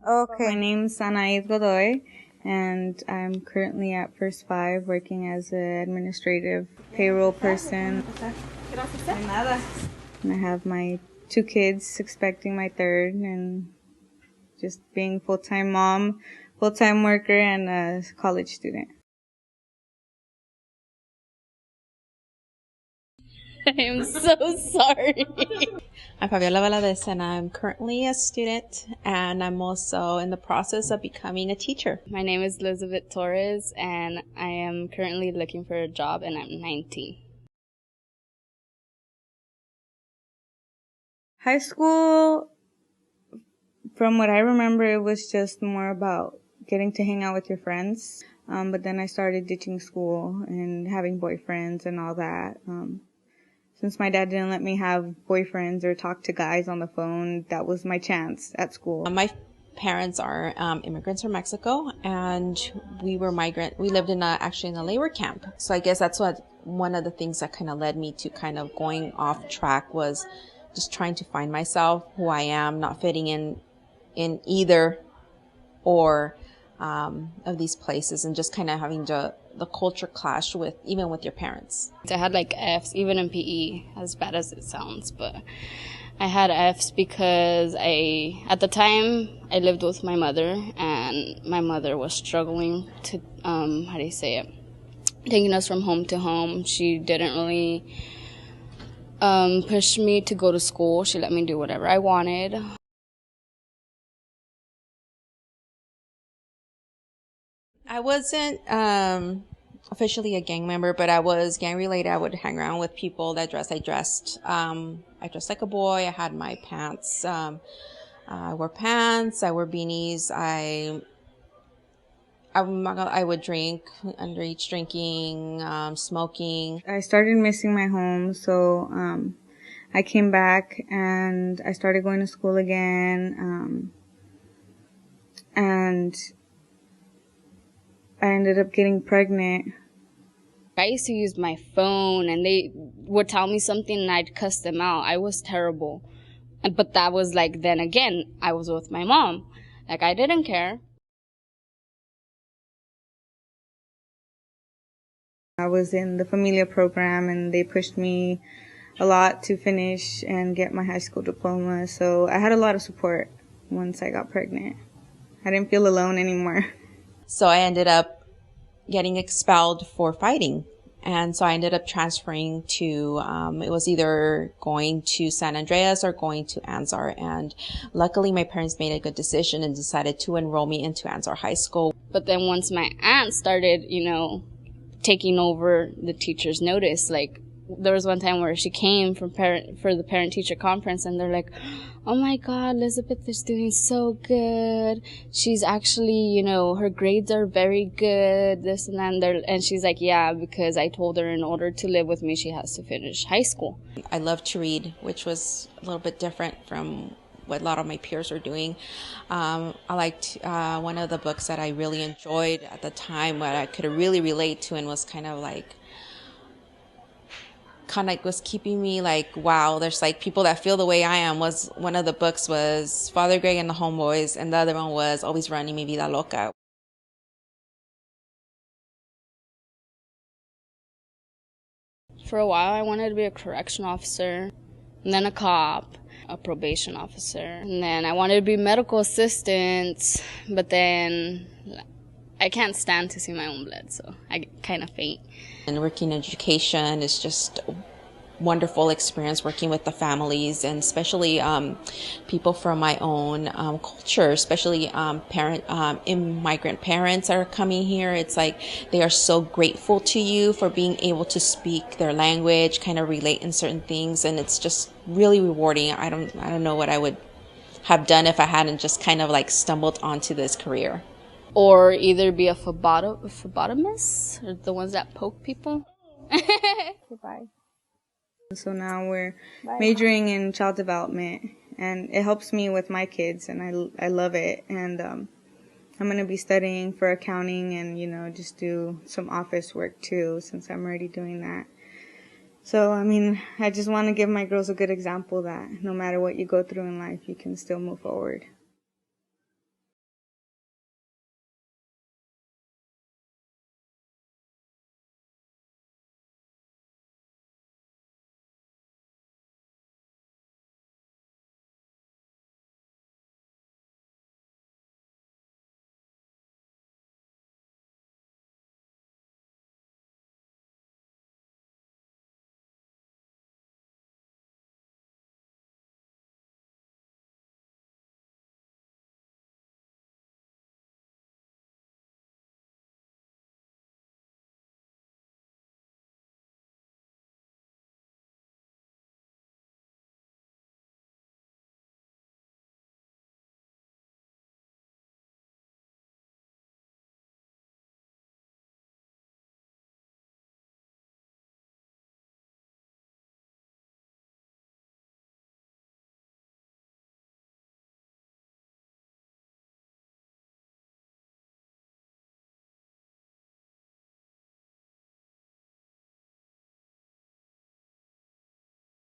Okay. My name's Anais Godoy, and I'm currently at First Five working as an administrative payroll person. And I have my 2 kids, expecting my third, and just being full-time mom, full-time worker, and a college student. I am so sorry. I'm Fabiola Valadez, and I'm currently a student, and I'm also in the process of becoming a teacher. My name is Elizabeth Torres, and I am currently looking for a job, and I'm 19. High school, from what I remember, it was just more about getting to hang out with your friends. But then I started ditching school and having boyfriends and all that. Since my dad didn't let me have boyfriends or talk to guys on the phone, that was my chance at school. My parents are immigrants from Mexico, and we were migrant. We lived actually in a labor camp. So I guess that's one of the things that kind of led me to kind of going off track, was just trying to find myself, who I am, not fitting in either or of these places, and just kind of having the culture clash even with your parents. I had like F's, even in PE, as bad as it sounds, but I had F's because at the time, I lived with my mother, and my mother was struggling to, taking us from home to home. She didn't really push me to go to school. She let me do whatever I wanted. I wasn't officially a gang member, but I was gang related. I would hang around with people that dressed. I dressed like a boy. I had my pants. I wore pants. I wore beanies. I would drink, underage drinking, smoking. I started missing my home, so I came back and I started going to school again. And I ended up getting pregnant. I used to use my phone, and they would tell me something and I'd cuss them out. I was terrible. But that was like, then again, I was with my mom. Like, I didn't care. I was in the Familia program, and they pushed me a lot to finish and get my high school diploma. So I had a lot of support once I got pregnant. I didn't feel alone anymore. So I ended up getting expelled for fighting. And so I ended up transferring to, it was either going to San Andreas or going to Ansar. And luckily my parents made a good decision and decided to enroll me into Ansar High School. But then once my aunt started, taking over the teacher's notice, like, there was one time where she came for the parent-teacher conference, and they're like, oh my God, Elizabeth is doing so good. She's actually, her grades are very good, this and that. And she's like, yeah, because I told her in order to live with me, she has to finish high school. I love to read, which was a little bit different from what a lot of my peers are doing. I liked one of the books that I really enjoyed at the time, what I could really relate to, and was kind of was keeping me like, wow, there's like people that feel the way I am. Was one of the books was Father Greg and the Homeboys, and the other one was Always Running Mi Vida Loca. For a while, I wanted to be a correction officer, and then a cop, a probation officer, and then I wanted to be medical assistant, but then I can't stand to see my own blood, so I kind of faint. And working in education is just a wonderful experience, working with the families, and especially people from my own culture, especially immigrant parents that are coming here. It's like they are so grateful to you for being able to speak their language, kind of relate in certain things, and it's just really rewarding. I don't know what I would have done if I hadn't just kind of like stumbled onto this career. Or either be a phlebotomist, or the ones that poke people. Goodbye. So now we're majoring in child development, and it helps me with my kids, and I love it. And I'm going to be studying for accounting and, just do some office work too, since I'm already doing that. So, I mean, I just want to give my girls a good example that no matter what you go through in life, you can still move forward.